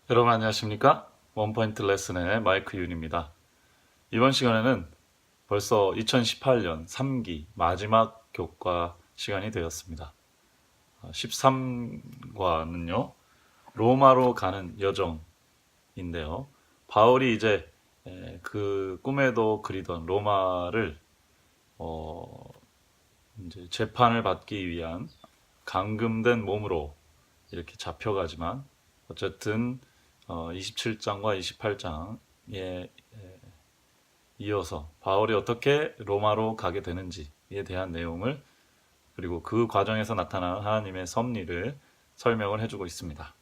여러분 안녕하십니까? 원포인트 레슨의 마이크 윤입니다. 이번 시간에는 벌써 2018년 3기 마지막 교과 시간이 되었습니다. 13과는요, 로마로 가는 여정인데요. 바울이 이제 그 꿈에도 그리던 로마를 이제 재판을 받기 위한 감금된 몸으로 이렇게 잡혀가지만 어쨌든 27장과 28장에 이어서 바울이 어떻게 로마로 가게 되는지에 대한 내용을, 그리고 그 과정에서 나타난 하나님의 섭리를 설명을 해주고 있습니다.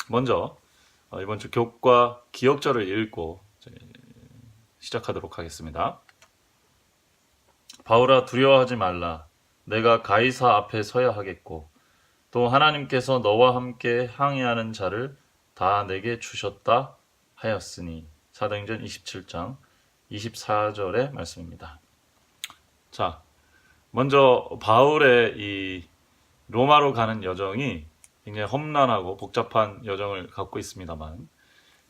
먼저 이번 주 교과 기억절을 읽고 시작하도록 하겠습니다. 바울아, 두려워하지 말라. 내가 가이사 앞에 서야 하겠고 또 하나님께서 너와 함께 항해하는 자를 다 내게 주셨다 하였으니. 사도행전 27장 24절의 말씀입니다. 자, 먼저 바울의 이 로마로 가는 여정이 굉장히 험난하고 복잡한 여정을 갖고 있습니다만,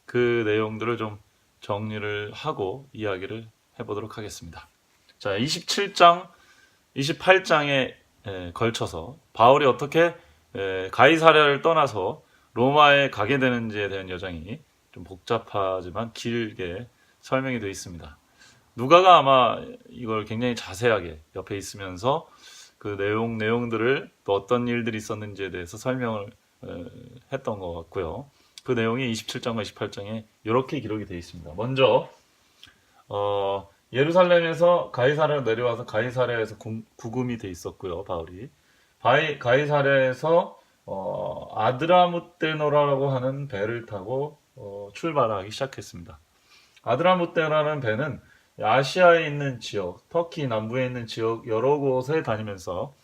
그 내용들을 좀 정리를 하고 이야기를 해보도록 하겠습니다. 자, 27장, 28장에 걸쳐서 바울이 어떻게 가이사랴를 떠나서 로마에 가게 되는지에 대한 여정이 좀 복잡하지만 길게 설명이 되어 있습니다. 누가가 아마 이걸 굉장히 자세하게 옆에 있으면서 그 내용들을, 또 어떤 일들이 있었는지에 대해서 설명을 했던 것 같고요. 그 내용이 27장과 28장에 이렇게 기록이 되어 있습니다. 먼저 예루살렘에서 가이사랴로 내려와서 가이사랴에서 구금이 돼 있었고요. 바울이 가이사랴에서 아드라무테노라라고 하는 배를 타고 출발하기 시작했습니다. 아드라무테라는 배는 아시아에 있는 지역, 터키 남부에 있는 지역 여러 곳에 다니면서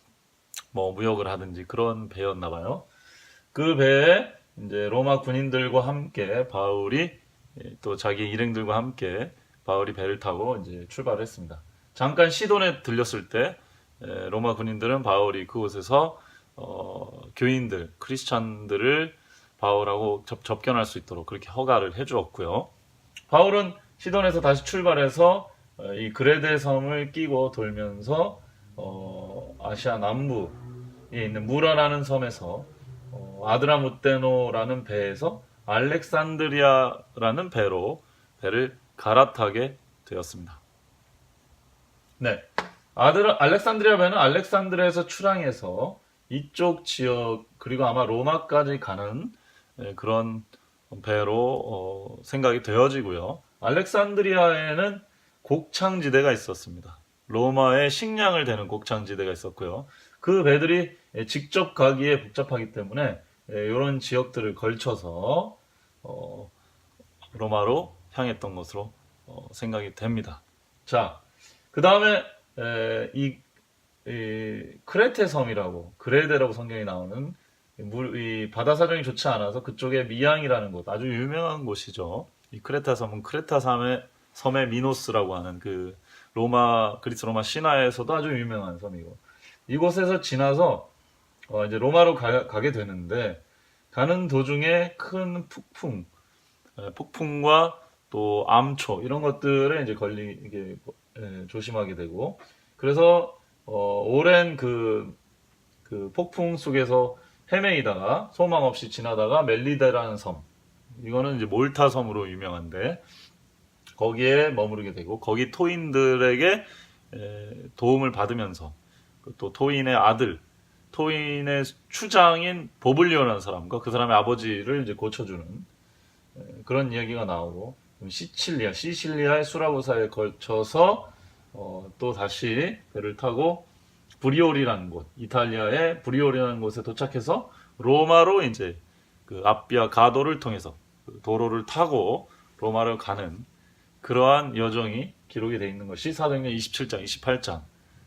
뭐 무역을 하든지 그런 배였나 봐요. 그 배에 이제 로마 군인들과 함께 바울이, 또 자기 일행들과 함께 바울이 배를 타고 이제 출발했습니다. 잠깐 시돈에 들렸을 때 로마 군인들은 바울이 그곳에서 교인들, 크리스찬들을 바울하고 접견할 수 있도록 그렇게 허가를 해주었고요. 바울은 시돈에서 다시 출발해서 이 그레데 섬을 끼고 돌면서 아시아 남부에 있는 무라라는 섬에서 아드라무테노라는 배에서 알렉산드리아라는 배를 갈아타게 되었습니다. 네, 알렉산드리아 배는 알렉산드리아에서 출항해서 이쪽 지역, 그리고 아마 로마까지 가는 그런 배로 생각이 되어지고요. 알렉산드리아에는 곡창지대가 있었습니다. 로마의 식량을 대는 곡창지대가 있었고요. 그 배들이 직접 가기에 복잡하기 때문에 이런 지역들을 걸쳐서 로마로 향했던 것으로 생각이 됩니다. 자, 그 다음에 이 크레테 섬이라고, 그레데라고 성경이 나오는 이 바다 사정이 좋지 않아서 그쪽에 미양이라는 곳, 아주 유명한 곳이죠. 이 크레타 섬은 크레타 섬의 미노스라고 하는 그 그리스 로마 신화에서도 아주 유명한 섬이고, 이곳에서 지나서 이제 로마로 가게 되는데, 가는 도중에 큰 폭풍과 또 암초 이런 것들에 이제 걸리게 조심하게 되고, 그래서 오랜 그 폭풍 속에서 헤매이다가 소망 없이 지나다가 멜리데라는 섬, 이거는 이제 몰타 섬으로 유명한데 거기에 머무르게 되고, 거기 토인들에게 도움을 받으면서 또 토인의 추장인 보블리오라는 사람과 그 사람의 아버지를 이제 고쳐주는 그런 이야기가 나오고, 시칠리아의 수라고사에 걸쳐서 또 다시 배를 타고 브리올이라는 곳, 이탈리아의 브리올이라는 곳에 도착해서 로마로 이제 그 앞비아 가도를 통해서 그 도로를 타고 로마를 가는 그러한 여정이 기록이 되어 있는 것이 사도행전 27장, 28장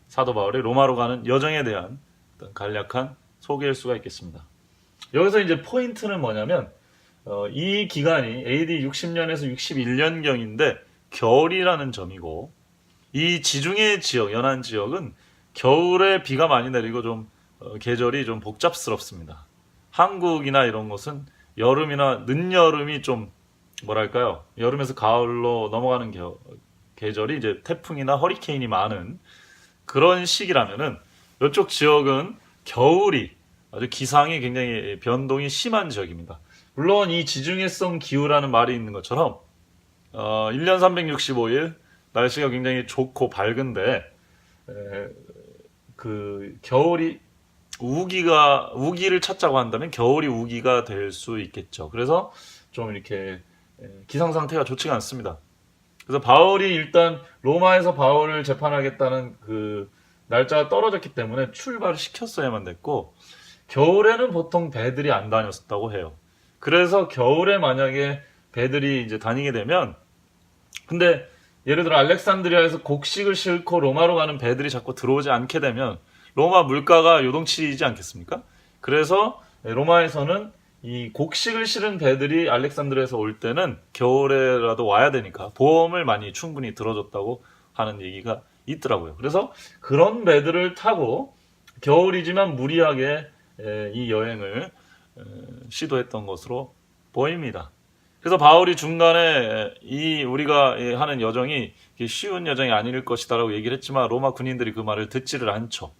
사도 바울의 로마로 가는 여정에 대한 어떤 간략한 소개일 수가 있겠습니다. 여기서 이제 포인트는 뭐냐면 이 기간이 AD 60년에서 61년경인데 겨울이라는 점이고, 이 지중해 지역, 연안 지역은 겨울에 비가 많이 내리고 좀 계절이 좀 복잡스럽습니다. 한국이나 이런 곳은 여름이나 늦여름이 좀 뭐랄까요? 여름에서 가을로 넘어가는 계절이 이제 태풍이나 허리케인이 많은 그런 시기라면은 이쪽 지역은 겨울이 아주 기상이 굉장히 변동이 심한 지역입니다. 물론 이 지중해성 기후라는 말이 있는 것처럼 1년 365일 날씨가 굉장히 좋고 밝은데 그 겨울이 우기를 찾자고 한다면 겨울이 우기가 될 수 있겠죠. 그래서 좀 이렇게 기상 상태가 좋지가 않습니다. 그래서 바울이 일단 로마에서 바울을 재판하겠다는 그 날짜가 떨어졌기 때문에 출발을 시켰어야만 됐고 겨울에는 보통 배들이 안 다녔었다고 해요. 그래서 겨울에 만약에 배들이 이제 다니게 되면 근데 예를 들어 알렉산드리아에서 곡식을 싣고 로마로 가는 배들이 자꾸 들어오지 않게 되면 로마 물가가 요동치지 않겠습니까? 그래서 로마에서는 이 곡식을 실은 배들이 알렉산드리아에서 올 때는 겨울에라도 와야 되니까 보험을 많이 충분히 들어줬다고 하는 얘기가 있더라고요. 그래서 그런 배들을 타고 겨울이지만 무리하게 이 여행을 시도했던 것으로 보입니다. 그래서 바울이 중간에 이 우리가 하는 여정이 쉬운 여정이 아닐 것이다라고 얘기를 했지만 로마 군인들이 그 말을 듣지를 않죠.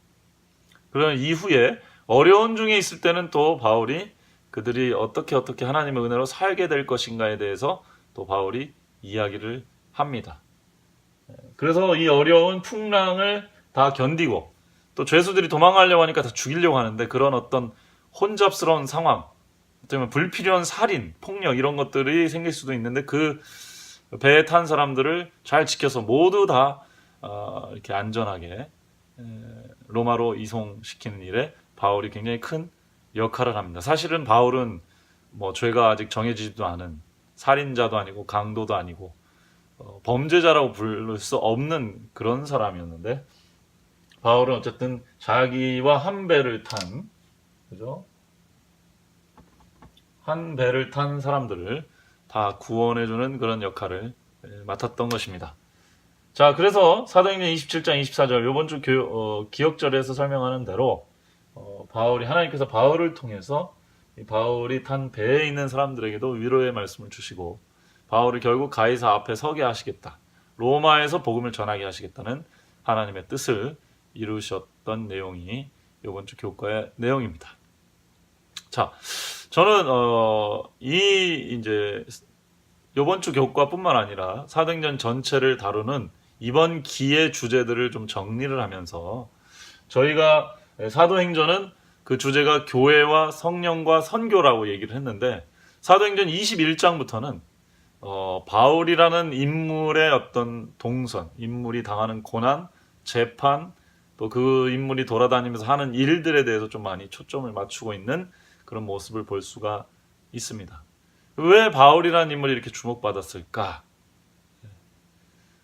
그러면 이후에 어려운 중에 있을 때는 또 바울이 그들이 어떻게 하나님의 은혜로 살게 될 것인가에 대해서 또 바울이 이야기를 합니다. 그래서 이 어려운 풍랑을 다 견디고 또 죄수들이 도망가려고 하니까 다 죽이려고 하는데 그런 어떤 혼잡스러운 상황, 어쩌면 불필요한 살인, 폭력 이런 것들이 생길 수도 있는데 그 배에 탄 사람들을 잘 지켜서 모두 다 이렇게 안전하게 로마로 이송시키는 일에 바울이 굉장히 큰 역할을 합니다. 사실은 바울은 뭐 죄가 아직 정해지지도 않은 살인자도 아니고 강도도 아니고 범죄자라고 부를 수 없는 그런 사람이었는데 바울은 어쨌든 자기와 한 배를 탄 그죠? 한 배를 탄 사람들을 다 구원해주는 그런 역할을 맡았던 것입니다. 자, 그래서 사도행전 27장 24절 이번 주 기억절에서 설명하는 대로 하나님께서 바울을 통해서 바울이 탄 배에 있는 사람들에게도 위로의 말씀을 주시고 바울을 결국 가이사 앞에 서게 하시겠다. 로마에서 복음을 전하게 하시겠다는 하나님의 뜻을 이루셨던 내용이 이번 주 교과의 내용입니다. 자, 저는 이제 이번 주 교과뿐만 아니라 사도행전 전체를 다루는 이번 기의 주제들을 좀 정리를 하면서 저희가 사도행전은 그 주제가 교회와 성령과 선교라고 얘기를 했는데 사도행전 21장부터는 바울이라는 인물의 어떤 동선, 인물이 당하는 고난, 재판, 또 그 인물이 돌아다니면서 하는 일들에 대해서 좀 많이 초점을 맞추고 있는 그런 모습을 볼 수가 있습니다. 왜 바울이라는 인물이 이렇게 주목받았을까?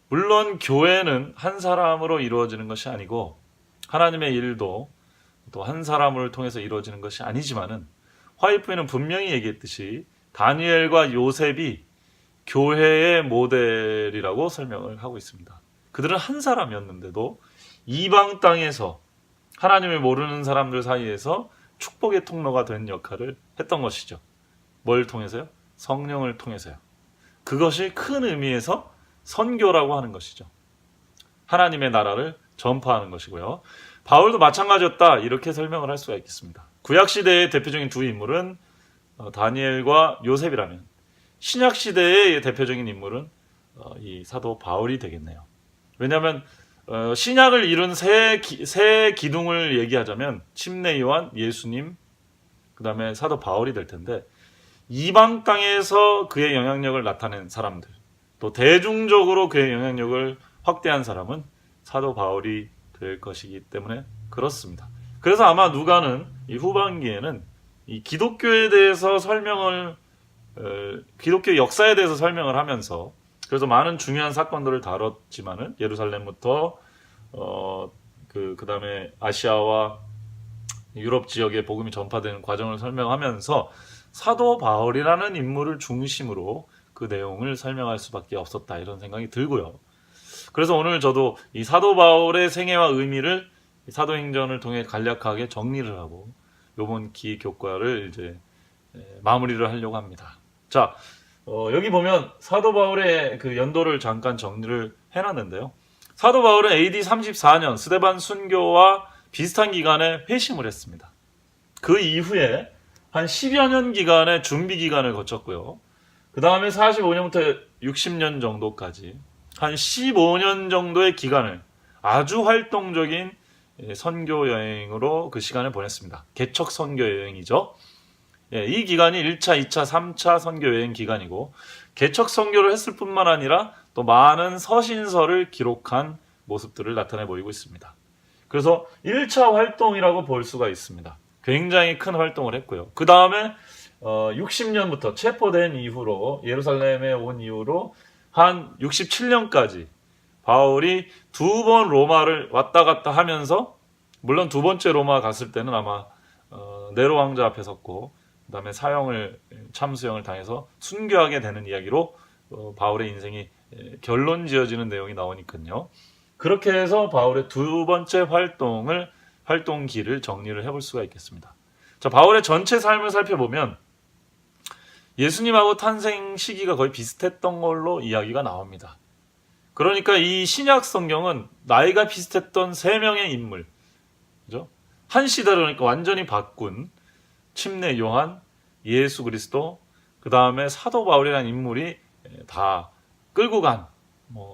물론 교회는 한 사람으로 이루어지는 것이 아니고 하나님의 일도 또 한 사람을 통해서 이루어지는 것이 아니지만은 화이프에는 분명히 얘기했듯이 다니엘과 요셉이 교회의 모델이라고 설명을 하고 있습니다. 그들은 한 사람이었는데도 이방 땅에서 하나님을 모르는 사람들 사이에서 축복의 통로가 된 역할을 했던 것이죠. 뭘 통해서요? 성령을 통해서요. 그것이 큰 의미에서 선교라고 하는 것이죠. 하나님의 나라를 전파하는 것이고요. 바울도 마찬가지였다 이렇게 설명을 할 수가 있겠습니다. 구약시대의 대표적인 두 인물은 다니엘과 요셉이라면 신약시대의 대표적인 인물은 이 사도 바울이 되겠네요. 왜냐하면 신약을 이룬 세 기둥을 얘기하자면 침례 요한, 예수님, 그 다음에 사도 바울이 될 텐데 이방 땅에서 그의 영향력을 나타낸 사람들 또 대중적으로 그의 영향력을 확대한 사람은 사도 바울이 될 것이기 때문에 그렇습니다. 그래서 아마 누가는 이 후반기에는 이 기독교에 대해서 기독교 역사에 대해서 설명을 하면서 그래서 많은 중요한 사건들을 다뤘지만은 예루살렘부터 그 다음에 아시아와 유럽 지역에 복음이 전파되는 과정을 설명하면서 사도 바울이라는 인물을 중심으로 그 내용을 설명할 수밖에 없었다 이런 생각이 들고요. 그래서 오늘 저도 이 사도 바울의 생애와 의미를 사도행전을 통해 간략하게 정리를 하고 이번 기 교과를 이제 마무리를 하려고 합니다. 자, 여기 보면 사도 바울의 그 연도를 잠깐 정리를 해놨는데요. 사도 바울은 AD 34년 스데반 순교와 비슷한 기간에 회심을 했습니다. 그 이후에 한 10여 년 기간의 준비 기간을 거쳤고요. 그 다음에 45년부터 60년 정도까지 한 15년 정도의 기간을 아주 활동적인 선교 여행으로 그 시간을 보냈습니다. 개척 선교 여행이죠. 이 기간이 1차, 2차, 3차 선교 여행 기간이고 개척 선교를 했을 뿐만 아니라 또 많은 서신서를 기록한 모습들을 나타내 보이고 있습니다. 그래서 1차 활동이라고 볼 수가 있습니다. 굉장히 큰 활동을 했고요. 그 다음에 60년부터 체포된 이후로 예루살렘에 온 이후로 한 67년까지 바울이 2번 로마를 왔다 갔다 하면서, 물론 두 번째 로마 갔을 때는 아마 네로 왕자 앞에 섰고 그 다음에 참수형을 당해서 순교하게 되는 이야기로 바울의 인생이 결론 지어지는 내용이 나오니까요. 그렇게 해서 바울의 두 번째 활동기를 정리를 해볼 수가 있겠습니다. 자, 바울의 전체 삶을 살펴보면 예수님하고 탄생 시기가 거의 비슷했던 걸로 이야기가 나옵니다. 그러니까 이 신약 성경은 나이가 비슷했던 세 명의 인물, 그죠? 한 시대를 그러니까 완전히 바꾼 침례 요한, 예수 그리스도, 그 다음에 사도 바울이라는 인물이 다 끌고 간,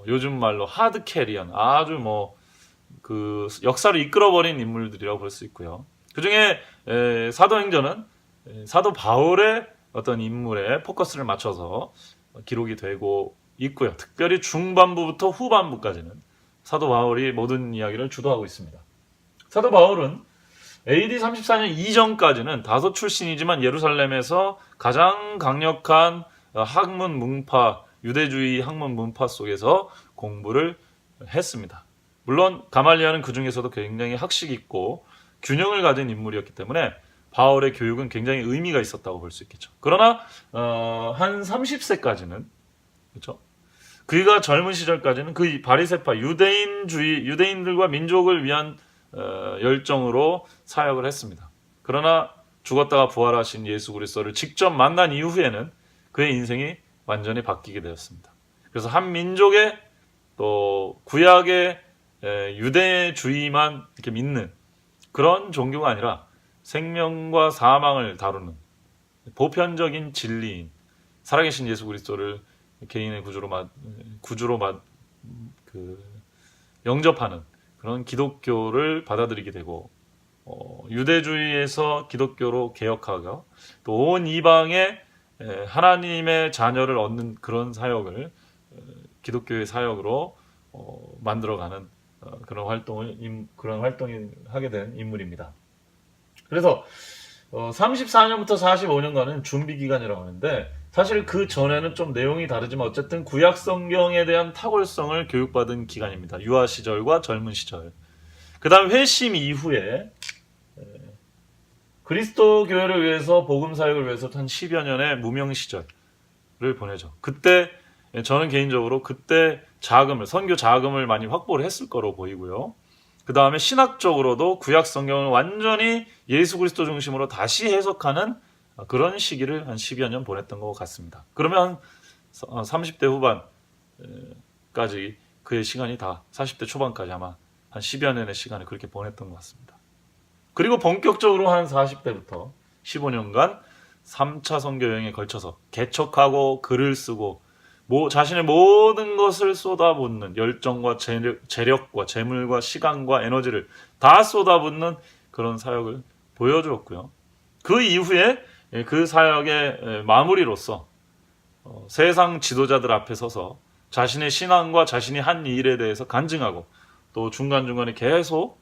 요즘 말로 하드 캐리언, 아주 그 역사를 이끌어버린 인물들이라고 볼 수 있고요. 그 중에 사도행전은 사도 바울의 어떤 인물에 포커스를 맞춰서 기록이 되고 있고요. 특별히 중반부부터 후반부까지는 사도 바울이 모든 이야기를 주도하고 있습니다. 사도 바울은 AD 34년 이전까지는 다소 출신이지만 예루살렘에서 가장 강력한 학문 문파, 유대주의 학문 문파 속에서 공부를 했습니다. 물론 가말리아는 그 중에서도 굉장히 학식 있고 균형을 가진 인물이었기 때문에 바울의 교육은 굉장히 의미가 있었다고 볼 수 있겠죠. 그러나 한 30세까지는, 그렇죠? 그가 젊은 시절까지는 그 바리새파 유대인들과 민족을 위한 열정으로 사역을 했습니다. 그러나 죽었다가 부활하신 예수 그리스도를 직접 만난 이후에는 그의 인생이 완전히 바뀌게 되었습니다. 그래서 한 민족의 또 구약의 유대주의만 이렇게 믿는 그런 종교가 아니라 생명과 사망을 다루는 보편적인 진리인 살아계신 예수 그리스도를 개인의 구주로 영접하는 그런 기독교를 받아들이게 되고, 유대주의에서 기독교로 개혁하고 또 온 이방의 하나님의 자녀를 얻는 그런 사역을 기독교의 사역으로 만들어가는 그런 활동을 하게 된 인물입니다. 그래서 34년부터 45년간은 준비 기간이라고 하는데 사실 그 전에는 좀 내용이 다르지만 어쨌든 구약 성경에 대한 탁월성을 교육받은 기간입니다. 유아 시절과 젊은 시절. 그 다음 회심 이후에 그리스도 교회를 위해서 복음 사역을 위해서 한 10여 년의 무명 시절을 보내죠. 그때 저는 개인적으로 그때 선교 자금을 많이 확보를 했을 거로 보이고요. 그 다음에 신학적으로도 구약 성경을 완전히 예수 그리스도 중심으로 다시 해석하는 그런 시기를 한 10여 년 보냈던 것 같습니다. 그러면 30대 후반까지 그의 시간이 다 40대 초반까지 아마 한 10여 년의 시간을 그렇게 보냈던 것 같습니다. 그리고 본격적으로 한 40대부터 15년간 3차 선교 여행에 걸쳐서 개척하고 글을 쓰고 자신의 모든 것을 쏟아붓는 열정과 재력과 재물과 시간과 에너지를 다 쏟아붓는 그런 사역을 보여주었고요. 그 이후에 그 사역의 마무리로서 세상 지도자들 앞에 서서 자신의 신앙과 자신이 한 일에 대해서 간증하고 또 중간중간에 계속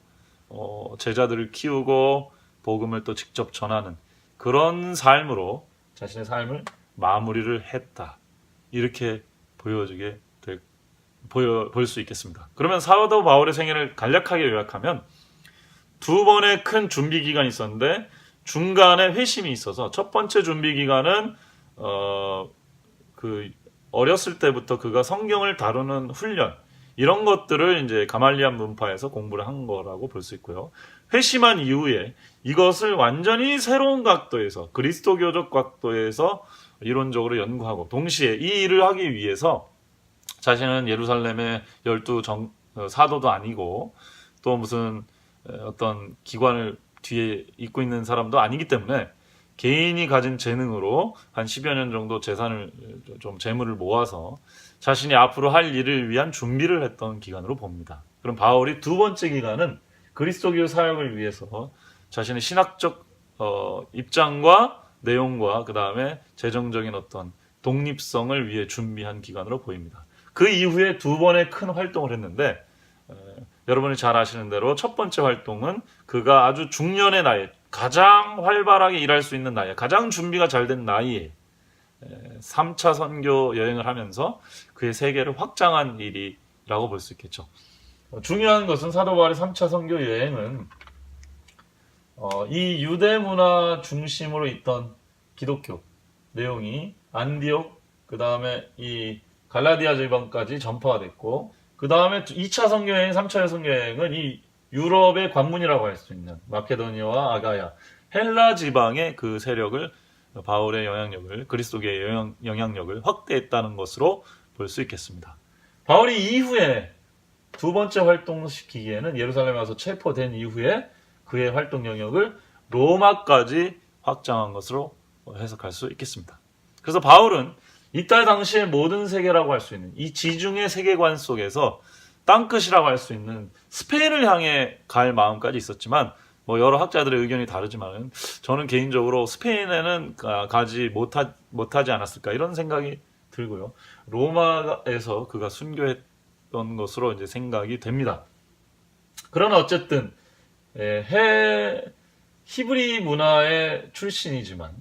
제자들을 키우고 복음을 또 직접 전하는 그런 삶으로 자신의 삶을 마무리를 했다. 이렇게 볼 수 있겠습니다. 그러면 사도 바울의 생애를 간략하게 요약하면 두 번의 큰 준비 기간이 있었는데 중간에 회심이 있어서 첫 번째 준비 기간은 어렸을 때부터 그가 성경을 다루는 훈련 이런 것들을 이제 가말리안 문파에서 공부를 한 거라고 볼 수 있고요. 회심한 이후에 이것을 완전히 새로운 각도에서 그리스도교적 각도에서 이론적으로 연구하고 동시에 이 일을 하기 위해서 자신은 예루살렘의 12 사도도 아니고 또 무슨 어떤 기관을 뒤에 잇고 있는 사람도 아니기 때문에 개인이 가진 재능으로 한 10여 년 정도 재물을 모아서 자신이 앞으로 할 일을 위한 준비를 했던 기간으로 봅니다. 그럼 바울이 두 번째 기간은 그리스도교 사역을 위해서 자신의 신학적 입장과 내용과 그 다음에 재정적인 어떤 독립성을 위해 준비한 기간으로 보입니다. 그 이후에 두 번의 큰 활동을 했는데 여러분이 잘 아시는 대로 첫 번째 활동은 그가 아주 중년의 나이에 가장 활발하게 일할 수 있는 나이에 가장 준비가 잘 된 나이에 3차 선교 여행을 하면서 그의 세계를 확장한 일이라고 볼 수 있겠죠. 중요한 것은 사도 바울의 3차 선교 여행은 이 유대 문화 중심으로 있던 기독교 내용이 안디옥 그 다음에 이 갈라디아 지방까지 전파가 됐고 그 다음에 2차 선교 여행, 3차 선교 여행은 이 유럽의 관문이라고 할 수 있는 마케도니아와 아가야 헬라 지방의 그 세력을 바울의 영향력을 그리스도교의 영향력을 확대했다는 것으로 볼 수 있겠습니다. 바울이 이후에 두 번째 활동시키기에는 예루살렘에 와서 체포된 이후에 그의 활동 영역을 로마까지 확장한 것으로 해석할 수 있겠습니다. 그래서 바울은 이때 당시의 모든 세계라고 할 수 있는 이 지중해 세계관 속에서 땅끝이라고 할 수 있는 스페인을 향해 갈 마음까지 있었지만 여러 학자들의 의견이 다르지만 저는 개인적으로 스페인에는 가지 못하지 않았을까 이런 생각이 들고요. 로마에서 그가 순교했던 것으로 이제 생각이 됩니다. 그러나 어쨌든 히브리 문화의 출신이지만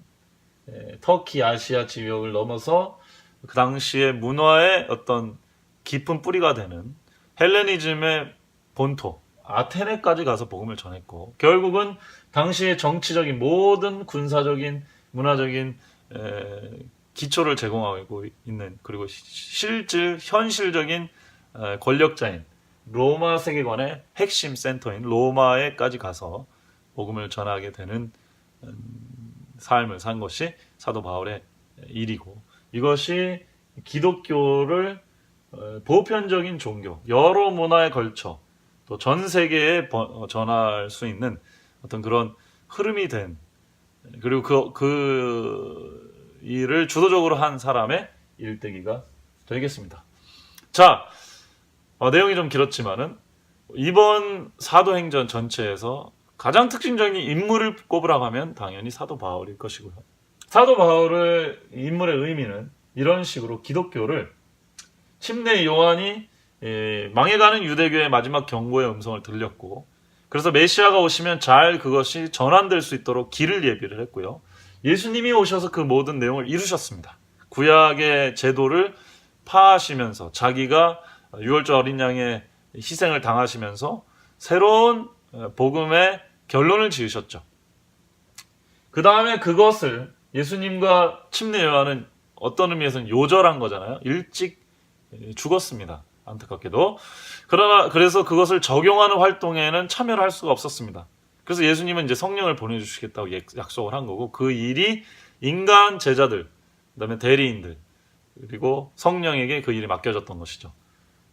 터키, 아시아 지역을 넘어서 그 당시의 문화의 어떤 깊은 뿌리가 되는 헬레니즘의 본토 아테네까지 가서 복음을 전했고 결국은 당시의 정치적인 모든 군사적인 문화적인 기초를 제공하고 있는 그리고 현실적인 권력자인 로마 세계관의 핵심 센터인 로마에까지 가서 복음을 전하게 되는 삶을 산 것이 사도 바울의 일이고 이것이 기독교를 보편적인 종교, 여러 문화에 걸쳐 또 전 세계에 전할 수 있는 어떤 그런 흐름이 된 그리고 그 일을 주도적으로 한 사람의 일대기가 되겠습니다. 자, 내용이 좀 길었지만은 이번 사도행전 전체에서 가장 특징적인 인물을 꼽으라고 하면 당연히 사도 바울일 것이고요. 사도 바울의 인물의 의미는 이런 식으로 기독교를 침례 요한이 망해가는 유대교의 마지막 경고의 음성을 들렸고 그래서 메시아가 오시면 잘 그것이 전환될 수 있도록 길을 예비를 했고요. 예수님이 오셔서 그 모든 내용을 이루셨습니다. 구약의 제도를 파하시면서 자기가 유월절 어린 양의 희생을 당하시면서 새로운 복음의 결론을 지으셨죠. 그 다음에 그것을 예수님과 침례 요한은 어떤 의미에서는 요절한 거잖아요. 일찍 죽었습니다. 안타깝게도. 그래서 그것을 적용하는 활동에는 참여를 할 수가 없었습니다. 그래서 예수님은 이제 성령을 보내주시겠다고 약속을 한 거고 그 일이 인간 제자들, 그다음에 대리인들 그리고 성령에게 그 일이 맡겨졌던 것이죠.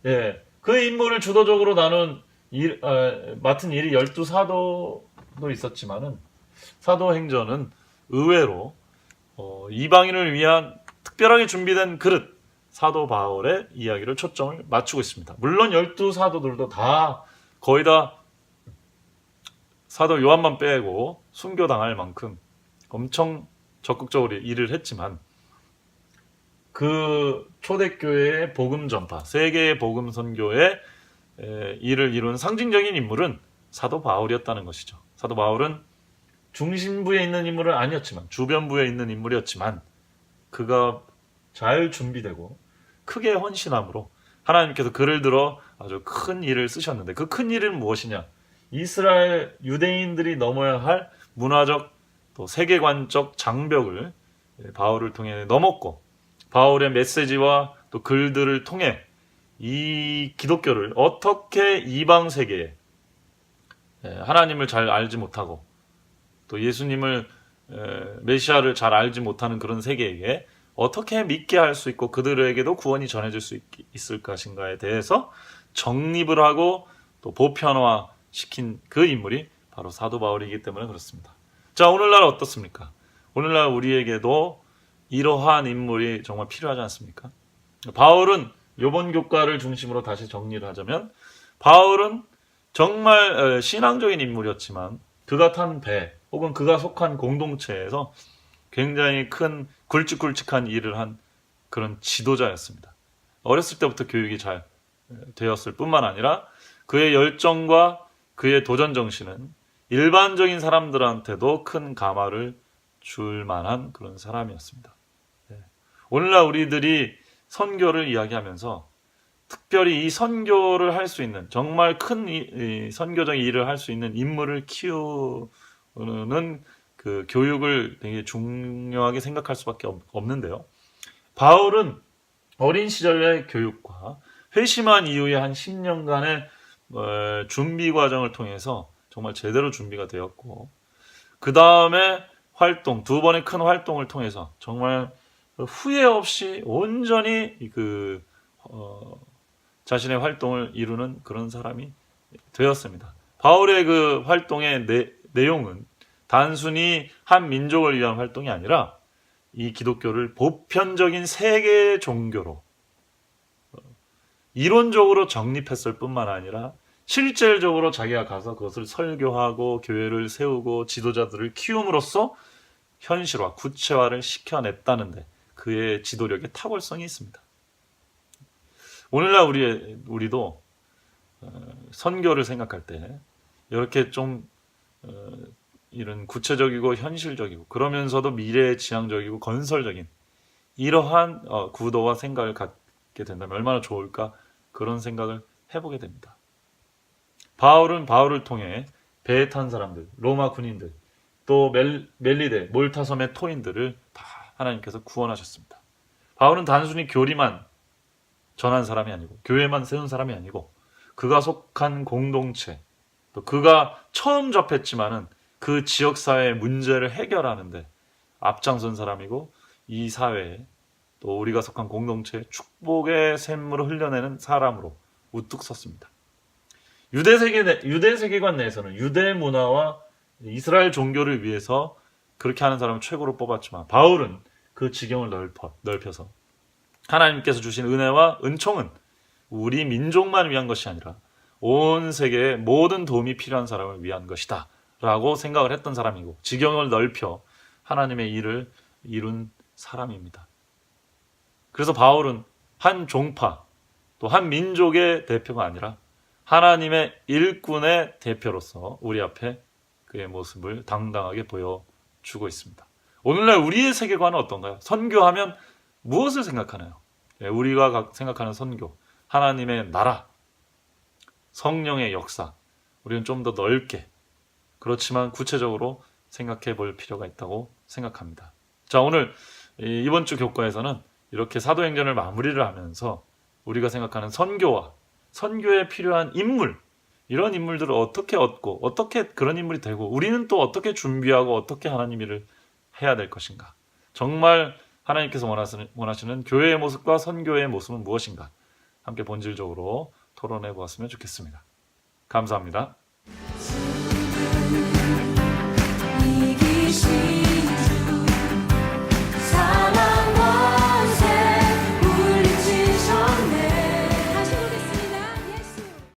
예, 그 인물을 주도적으로 맡은 일이 12사도도 있었지만은 사도행전은 의외로 이방인을 위한 특별하게 준비된 그릇 사도 바울의 이야기를 초점을 맞추고 있습니다. 물론 12사도들도 거의 다 사도 요한만 빼고 순교당할 만큼 엄청 적극적으로 일을 했지만 그 초대교회의 복음 전파, 세계의 복음 선교의 일을 이룬 상징적인 인물은 사도 바울이었다는 것이죠. 사도 바울은 중심부에 있는 인물은 아니었지만 주변부에 있는 인물이었지만 그가 잘 준비되고 크게 헌신함으로 하나님께서 그를 들어 아주 큰 일을 쓰셨는데 그 큰 일은 무엇이냐? 이스라엘 유대인들이 넘어야 할 문화적 또 세계관적 장벽을 바울을 통해 넘었고 바울의 메시지와 또 글들을 통해 이 기독교를 어떻게 이방 세계에 하나님을 잘 알지 못하고 또 예수님을 메시아를 잘 알지 못하는 그런 세계에게 어떻게 믿게 할 수 있고 그들에게도 구원이 전해질 수 있을 것인가에 대해서 정립을 하고 또 보편화시킨 그 인물이 바로 사도 바울이기 때문에 그렇습니다. 자, 오늘날 어떻습니까? 오늘날 우리에게도 이러한 인물이 정말 필요하지 않습니까? 바울은 요번 교과를 중심으로 다시 정리를 하자면 바울은 정말 신앙적인 인물이었지만 그가 탄 배 혹은 그가 속한 공동체에서 굉장히 큰 굵직굵직한 일을 한 그런 지도자였습니다. 어렸을 때부터 교육이 잘 되었을 뿐만 아니라 그의 열정과 그의 도전 정신은 일반적인 사람들한테도 큰 감화를 줄 만한 그런 사람이었습니다. 오늘날 우리들이 선교를 이야기하면서 특별히 이 선교를 할 수 있는 정말 큰 선교적인 일을 할 수 있는 인물을 키우는 그 교육을 되게 중요하게 생각할 수밖에 없는데요. 바울은 어린 시절의 교육과 회심한 이후에 한 10년간의 준비 과정을 통해서 정말 제대로 준비가 되었고 그 다음에 활동, 두 번의 큰 활동을 통해서 정말 후회 없이 온전히 자신의 활동을 이루는 그런 사람이 되었습니다. 바울의 그 활동의 내용은 단순히 한 민족을 위한 활동이 아니라 이 기독교를 보편적인 세계 종교로 이론적으로 정립했을 뿐만 아니라 실질적으로 자기가 가서 그것을 설교하고 교회를 세우고 지도자들을 키움으로써 현실화, 구체화를 시켜냈다는데 그의 지도력에 탁월성이 있습니다. 오늘날 우리도 선교를 생각할 때 이렇게 좀 이런 구체적이고 현실적이고 그러면서도 미래지향적이고 건설적인 이러한 구도와 생각을 갖게 된다면 얼마나 좋을까 그런 생각을 해보게 됩니다. 바울은 바울을 통해 배에 탄 사람들, 로마 군인들, 또 멜리데, 몰타 섬의 토인들을 다 하나님께서 구원하셨습니다. 바울은 단순히 교리만 전한 사람이 아니고 교회만 세운 사람이 아니고 그가 속한 공동체 또 그가 처음 접했지만은 그 지역사회의 문제를 해결하는데 앞장선 사람이고 이 사회에 또 우리가 속한 공동체에 축복의 샘물을 흘려내는 사람으로 우뚝 섰습니다. 유대 세계관 내에서는 유대 문화와 이스라엘 종교를 위해서 그렇게 하는 사람을 최고로 뽑았지만 바울은 그 지경을 넓혀서 하나님께서 주신 은혜와 은총은 우리 민족만 위한 것이 아니라 온 세계의 모든 도움이 필요한 사람을 위한 것이다 라고 생각을 했던 사람이고 지경을 넓혀 하나님의 일을 이룬 사람입니다. 그래서 바울은 한 종파 또 한 민족의 대표가 아니라 하나님의 일꾼의 대표로서 우리 앞에 그의 모습을 당당하게 보여주고 있습니다. 오늘날 우리의 세계관은 어떤가요? 선교하면 무엇을 생각하나요? 우리가 생각하는 선교, 하나님의 나라, 성령의 역사, 우리는 좀 더 넓게 그렇지만 구체적으로 생각해 볼 필요가 있다고 생각합니다. 자, 오늘 이번 주 교과에서는 이렇게 사도행전을 마무리를 하면서 우리가 생각하는 선교와 선교에 필요한 인물, 이런 인물들을 어떻게 얻고 어떻게 그런 인물이 되고 우리는 또 어떻게 준비하고 어떻게 하나님 일을 해야 될 것인가. 정말 하나님께서 원하시는 교회의 모습과 선교의 모습은 무엇인가. 함께 본질적으로 토론해 보았으면 좋겠습니다. 감사합니다.